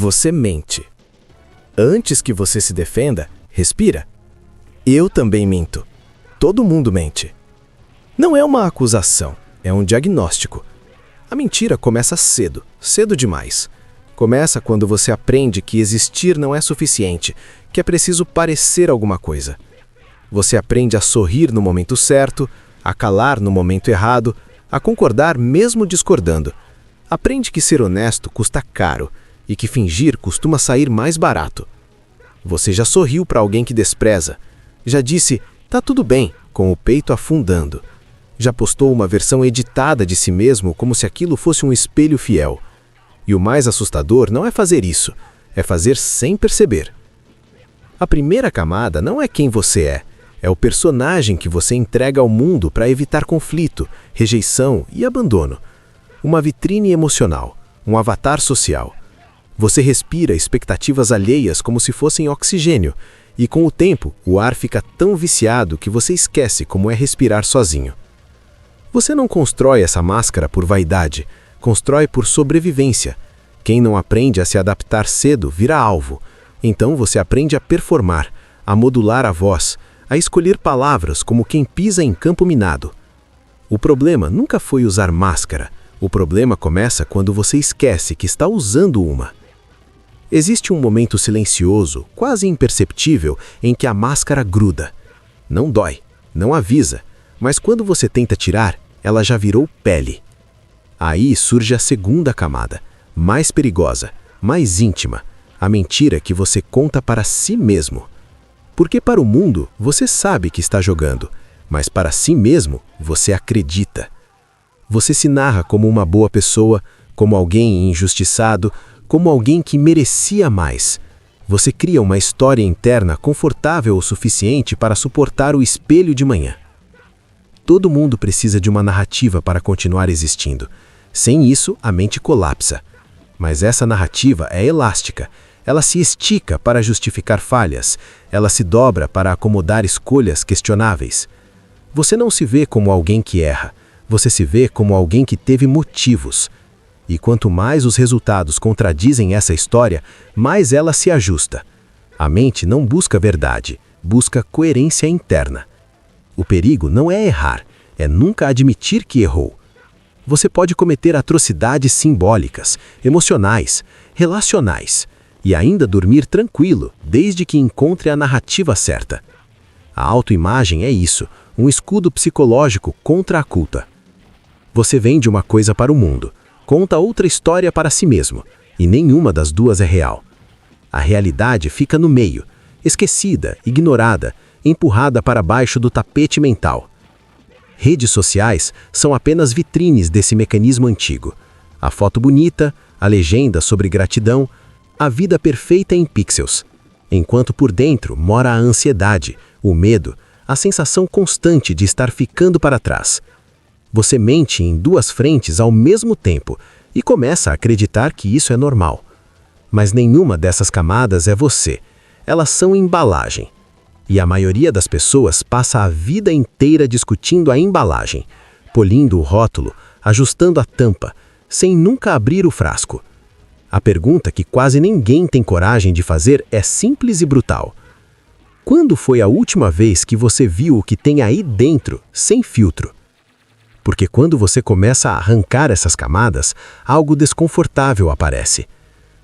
Você mente. Antes que você se defenda, respira. Eu também minto. Todo mundo mente. Não é uma acusação, é um diagnóstico. A mentira começa cedo, cedo demais. Começa quando você aprende que existir não é suficiente, que é preciso parecer alguma coisa. Você aprende a sorrir no momento certo, a calar no momento errado, a concordar mesmo discordando. Aprende que ser honesto custa caro e que fingir costuma sair mais barato. Você já sorriu para alguém que despreza. Já disse, tá tudo bem, com o peito afundando. Já postou uma versão editada de si mesmo como se aquilo fosse um espelho fiel. E o mais assustador não é fazer isso, é fazer sem perceber. A primeira camada não é quem você é o personagem que você entrega ao mundo para evitar conflito, rejeição e abandono. Uma vitrine emocional, um avatar social. Você respira expectativas alheias como se fossem oxigênio, e com o tempo, o ar fica tão viciado que você esquece como é respirar sozinho. Você não constrói essa máscara por vaidade, constrói por sobrevivência. Quem não aprende a se adaptar cedo vira alvo. Então você aprende a performar, a modular a voz, a escolher palavras como quem pisa em campo minado. O problema nunca foi usar máscara. O problema começa quando você esquece que está usando uma. Existe um momento silencioso, quase imperceptível, em que a máscara gruda. Não dói, não avisa, mas quando você tenta tirar, ela já virou pele. Aí surge a segunda camada, mais perigosa, mais íntima, a mentira que você conta para si mesmo. Porque para o mundo, você sabe que está jogando, mas para si mesmo, você acredita. Você se narra como uma boa pessoa, como alguém injustiçado, como alguém que merecia mais. Você cria uma história interna confortável o suficiente para suportar o espelho de manhã. Todo mundo precisa de uma narrativa para continuar existindo. Sem isso, a mente colapsa. Mas essa narrativa é elástica. Ela se estica para justificar falhas. Ela se dobra para acomodar escolhas questionáveis. Você não se vê como alguém que erra. Você se vê como alguém que teve motivos. E quanto mais os resultados contradizem essa história, mais ela se ajusta. A mente não busca verdade, busca coerência interna. O perigo não é errar, é nunca admitir que errou. Você pode cometer atrocidades simbólicas, emocionais, relacionais, e ainda dormir tranquilo, desde que encontre a narrativa certa. A autoimagem é isso, um escudo psicológico contra a culpa. Você vende uma coisa para o mundo, conta outra história para si mesmo, e nenhuma das duas é real. A realidade fica no meio, esquecida, ignorada, empurrada para baixo do tapete mental. Redes sociais são apenas vitrines desse mecanismo antigo. A foto bonita, a legenda sobre gratidão, a vida perfeita em pixels. Enquanto por dentro mora a ansiedade, o medo, a sensação constante de estar ficando para trás. Você mente em duas frentes ao mesmo tempo e começa a acreditar que isso é normal. Mas nenhuma dessas camadas é você. Elas são embalagem. E a maioria das pessoas passa a vida inteira discutindo a embalagem, polindo o rótulo, ajustando a tampa, sem nunca abrir o frasco. A pergunta que quase ninguém tem coragem de fazer é simples e brutal. Quando foi a última vez que você viu o que tem aí dentro, sem filtro? Porque quando você começa a arrancar essas camadas, algo desconfortável aparece.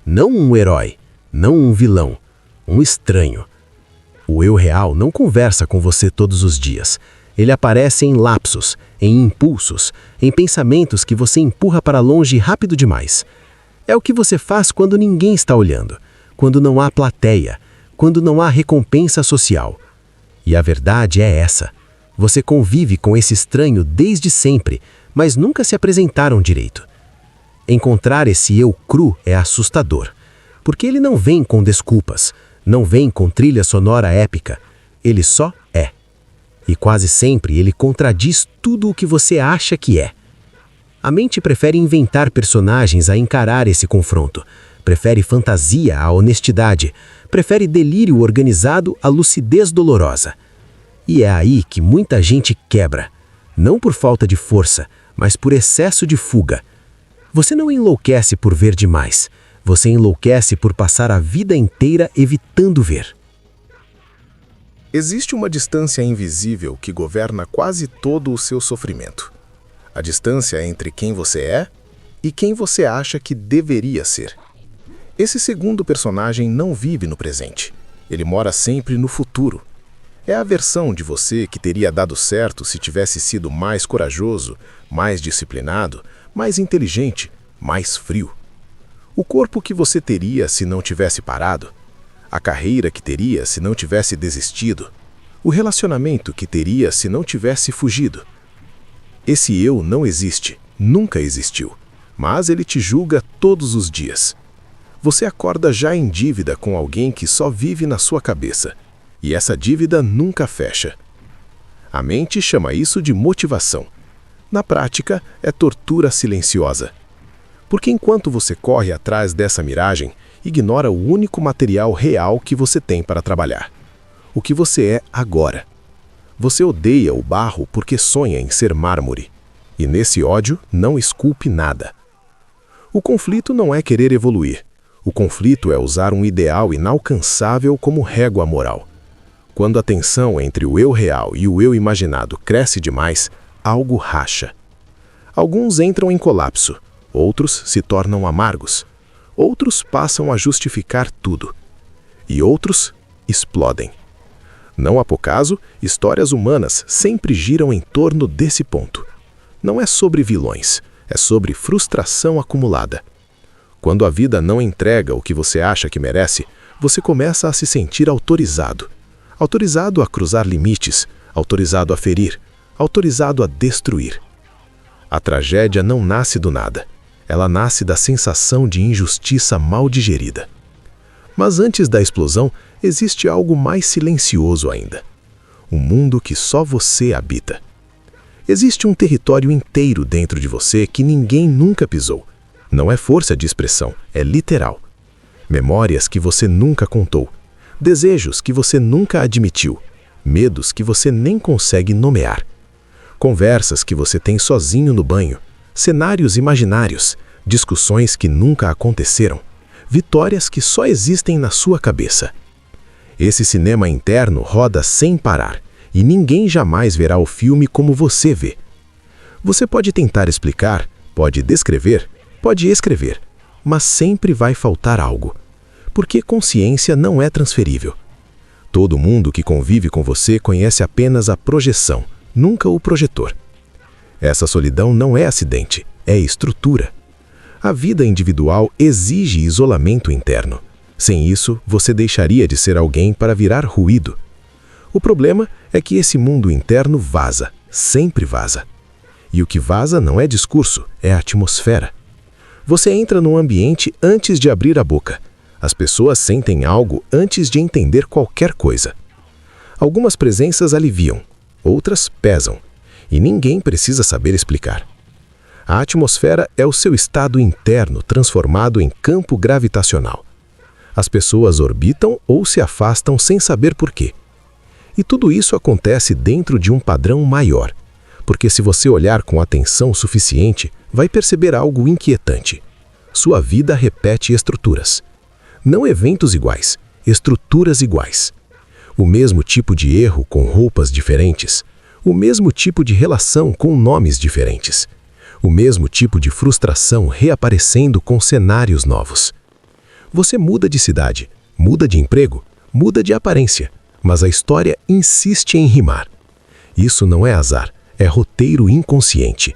Não um herói, não um vilão, um estranho. O eu real não conversa com você todos os dias. Ele aparece em lapsos, em impulsos, em pensamentos que você empurra para longe rápido demais. É o que você faz quando ninguém está olhando, quando não há plateia, quando não há recompensa social. E a verdade é essa. Você convive com esse estranho desde sempre, mas nunca se apresentaram direito. Encontrar esse eu cru é assustador, porque ele não vem com desculpas, não vem com trilha sonora épica, ele só é. E quase sempre ele contradiz tudo o que você acha que é. A mente prefere inventar personagens a encarar esse confronto, prefere fantasia à honestidade, prefere delírio organizado à lucidez dolorosa. E é aí que muita gente quebra, não por falta de força, mas por excesso de fuga. Você não enlouquece por ver demais, Você enlouquece por passar a vida inteira evitando ver. Existe uma distância invisível que governa quase todo o seu sofrimento. A distância entre quem você é e quem você acha que deveria ser. Esse segundo personagem não vive no presente. Ele mora sempre no futuro. É a versão de você que teria dado certo se tivesse sido mais corajoso, mais disciplinado, mais inteligente, mais frio. O corpo que você teria se não tivesse parado. A carreira que teria se não tivesse desistido. O relacionamento que teria se não tivesse fugido. Esse eu não existe, nunca existiu, mas ele te julga todos os dias. Você acorda já em dívida com alguém que só vive na sua cabeça, e essa dívida nunca fecha. A mente chama isso de motivação. Na prática, é tortura silenciosa. Porque enquanto você corre atrás dessa miragem, ignora o único material real que você tem para trabalhar. O que você é agora. Você odeia o barro porque sonha em ser mármore. E nesse ódio, não esculpe nada. O conflito não é querer evoluir. O conflito é usar um ideal inalcançável como régua moral. Quando a tensão entre o eu real e o eu imaginado cresce demais, algo racha. Alguns entram em colapso, outros se tornam amargos, outros passam a justificar tudo, e outros explodem. Não há por acaso, histórias humanas sempre giram em torno desse ponto. Não é sobre vilões, é sobre frustração acumulada. Quando a vida não entrega o que você acha que merece, você começa a se sentir autorizado. Autorizado a cruzar limites, autorizado a ferir, autorizado a destruir. A tragédia não nasce do nada. Ela nasce da sensação de injustiça mal digerida. Mas antes da explosão, existe algo mais silencioso ainda. Um mundo que só você habita. Existe um território inteiro dentro de você que ninguém nunca pisou. Não é força de expressão, é literal. Memórias que você nunca contou. Desejos que você nunca admitiu. Medos que você nem consegue nomear. Conversas que você tem sozinho no banho. Cenários imaginários. Discussões que nunca aconteceram. Vitórias que só existem na sua cabeça. Esse cinema interno roda sem parar, e ninguém jamais verá o filme como você vê. Você pode tentar explicar, pode descrever, pode escrever, mas sempre vai faltar algo. Porque consciência não é transferível. Todo mundo que convive com você conhece apenas a projeção, nunca o projetor. Essa solidão não é acidente, é estrutura. A vida individual exige isolamento interno. Sem isso, você deixaria de ser alguém para virar ruído. O problema é que esse mundo interno vaza, sempre vaza. E o que vaza não é discurso, é atmosfera. Você entra num ambiente antes de abrir a boca. As pessoas sentem algo antes de entender qualquer coisa. Algumas presenças aliviam, outras pesam, e ninguém precisa saber explicar. A atmosfera é o seu estado interno transformado em campo gravitacional. As pessoas orbitam ou se afastam sem saber por quê. E tudo isso acontece dentro de um padrão maior, porque se você olhar com atenção suficiente, vai perceber algo inquietante. Sua vida repete estruturas. Não eventos iguais, estruturas iguais. O mesmo tipo de erro com roupas diferentes. O mesmo tipo de relação com nomes diferentes. O mesmo tipo de frustração reaparecendo com cenários novos. Você muda de cidade, muda de emprego, muda de aparência, mas a história insiste em rimar. Isso não é azar, é roteiro inconsciente.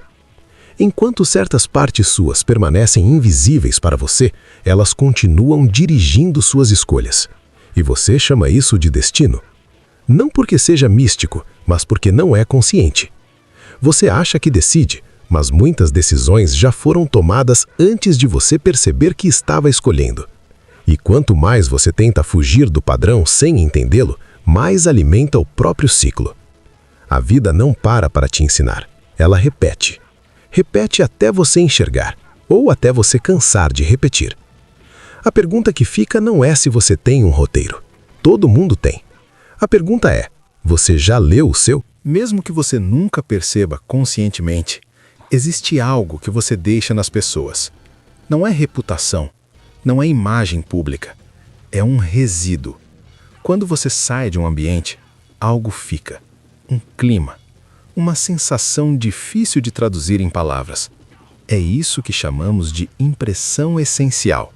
Enquanto certas partes suas permanecem invisíveis para você, elas continuam dirigindo suas escolhas. E você chama isso de destino? Não porque seja místico, mas porque não é consciente. Você acha que decide, mas muitas decisões já foram tomadas antes de você perceber que estava escolhendo. E quanto mais você tenta fugir do padrão sem entendê-lo, mais alimenta o próprio ciclo. A vida não para te ensinar, ela repete. Repete até você enxergar, ou até você cansar de repetir. A pergunta que fica não é se você tem um roteiro. Todo mundo tem. A pergunta é, você já leu o seu? Mesmo que você nunca perceba conscientemente, existe algo que você deixa nas pessoas. Não é reputação, Não é imagem pública, é um resíduo. Quando você sai de um ambiente, algo fica. Um clima, uma sensação difícil de traduzir em palavras. É isso que chamamos de impressão essencial.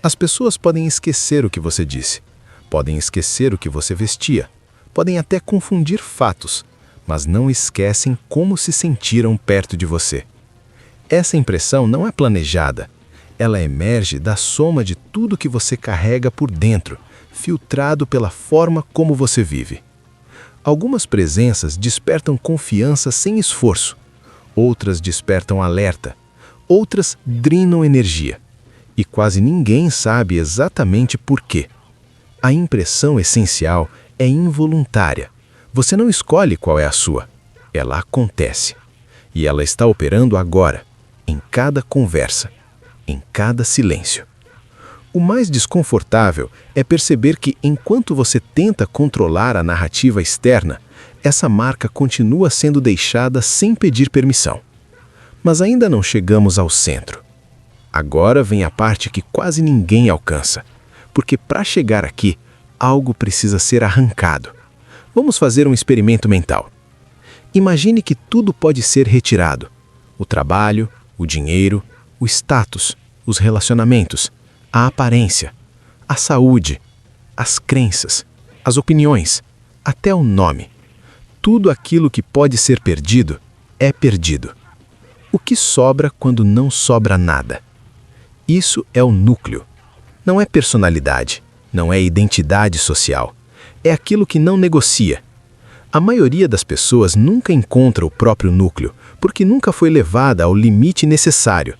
As pessoas podem esquecer o que você disse, podem esquecer o que você vestia, podem até confundir fatos, mas não esquecem como se sentiram perto de você. Essa impressão não é planejada, ela emerge da soma de tudo que você carrega por dentro, filtrado pela forma como você vive. Algumas presenças despertam confiança sem esforço, outras despertam alerta, outras drenam energia. E quase ninguém sabe exatamente por quê. A impressão essencial é involuntária. Você não escolhe qual é a sua. Ela acontece. E ela está operando agora, em cada conversa, em cada silêncio. O mais desconfortável é perceber que, enquanto você tenta controlar a narrativa externa, essa marca continua sendo deixada sem pedir permissão. Mas ainda não chegamos ao centro. Agora vem a parte que quase ninguém alcança, porque para chegar aqui, algo precisa ser arrancado. Vamos fazer um experimento mental. Imagine que tudo pode ser retirado: o trabalho, o dinheiro, o status, os relacionamentos, a aparência, a saúde, as crenças, as opiniões, até o nome. Tudo aquilo que pode ser perdido é perdido. O que sobra quando não sobra nada? Isso é o núcleo. Não é personalidade, não é identidade social. É aquilo que não negocia. A maioria das pessoas nunca encontra o próprio núcleo, porque nunca foi levada ao limite necessário.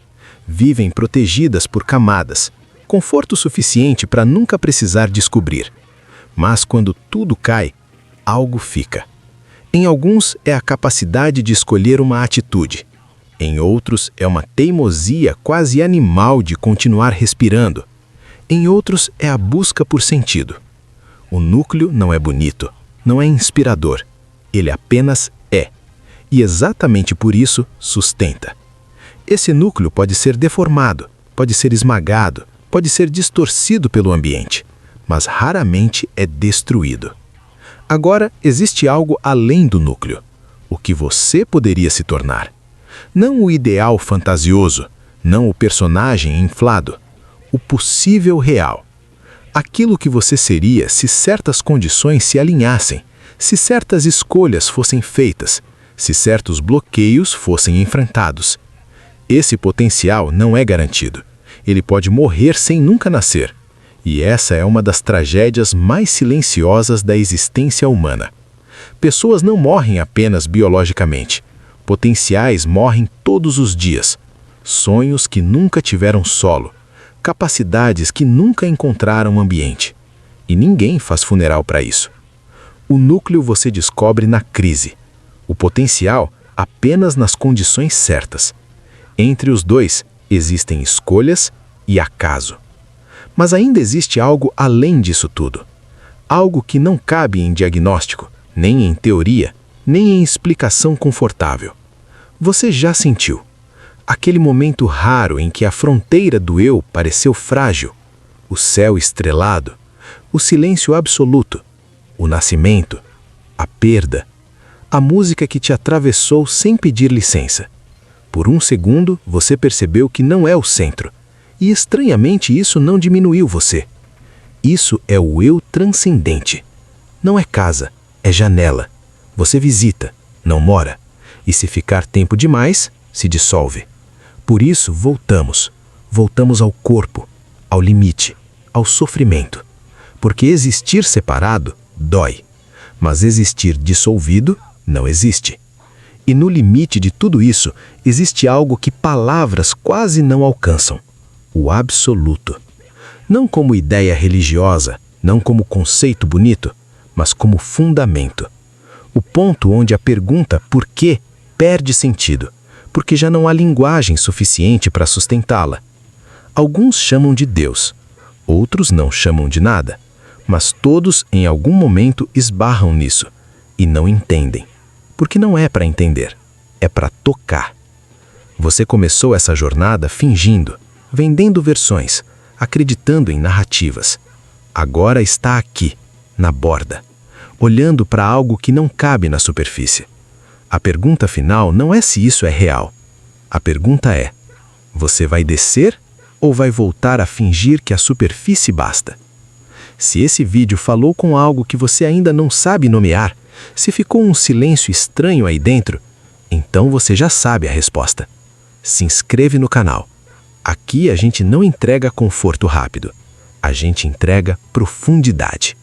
Vivem protegidas por camadas, conforto suficiente para nunca precisar descobrir. Mas quando tudo cai, algo fica. Em alguns é a capacidade de escolher uma atitude. Em outros é uma teimosia quase animal de continuar respirando. Em outros é a busca por sentido. O núcleo não é bonito, não é inspirador. Ele apenas é. E exatamente por isso sustenta. Esse núcleo pode ser deformado, pode ser esmagado, pode ser distorcido pelo ambiente, mas raramente é destruído. Agora existe algo além do núcleo, o que você poderia se tornar. Não o ideal fantasioso, não o personagem inflado, o possível real. Aquilo que você seria se certas condições se alinhassem, se certas escolhas fossem feitas, se certos bloqueios fossem enfrentados. Esse potencial não é garantido. Ele pode morrer sem nunca nascer. E essa é uma das tragédias mais silenciosas da existência humana. Pessoas não morrem apenas biologicamente. Potenciais morrem todos os dias. Sonhos que nunca tiveram solo. Capacidades que nunca encontraram ambiente. E ninguém faz funeral para isso. O núcleo você descobre na crise. O potencial apenas nas condições certas. Entre os dois existem escolhas e acaso. Mas ainda existe algo além disso tudo. Algo que não cabe em diagnóstico, nem em teoria, nem em explicação confortável. Você já sentiu aquele momento raro em que a fronteira do eu pareceu frágil, o céu estrelado, o silêncio absoluto, o nascimento, a perda, a música que te atravessou sem pedir licença. Por um segundo, você percebeu que não é o centro, e estranhamente isso não diminuiu você. Isso é o eu transcendente. Não é casa, é janela. Você visita, não mora. E se ficar tempo demais, se dissolve. Por isso, voltamos. Voltamos ao corpo, ao limite, ao sofrimento. Porque existir separado dói. Mas existir dissolvido não existe. E no limite de tudo isso, existe algo que palavras quase não alcançam. O absoluto. Não como ideia religiosa, não como conceito bonito, mas como fundamento. O ponto onde a pergunta por quê perde sentido, porque já não há linguagem suficiente para sustentá-la. Alguns chamam de Deus, outros não chamam de nada, mas todos em algum momento esbarram nisso e não entendem, porque não é para entender, é para tocar. Você começou essa jornada fingindo, vendendo versões, acreditando em narrativas. Agora está aqui, na borda, olhando para algo que não cabe na superfície. A pergunta final não é se isso é real. A pergunta é: você vai descer ou vai voltar a fingir que a superfície basta? Se esse vídeo falou com algo que você ainda não sabe nomear, se ficou um silêncio estranho aí dentro, então você já sabe a resposta. Se inscreve no canal. Aqui a gente não entrega conforto rápido. A gente entrega profundidade.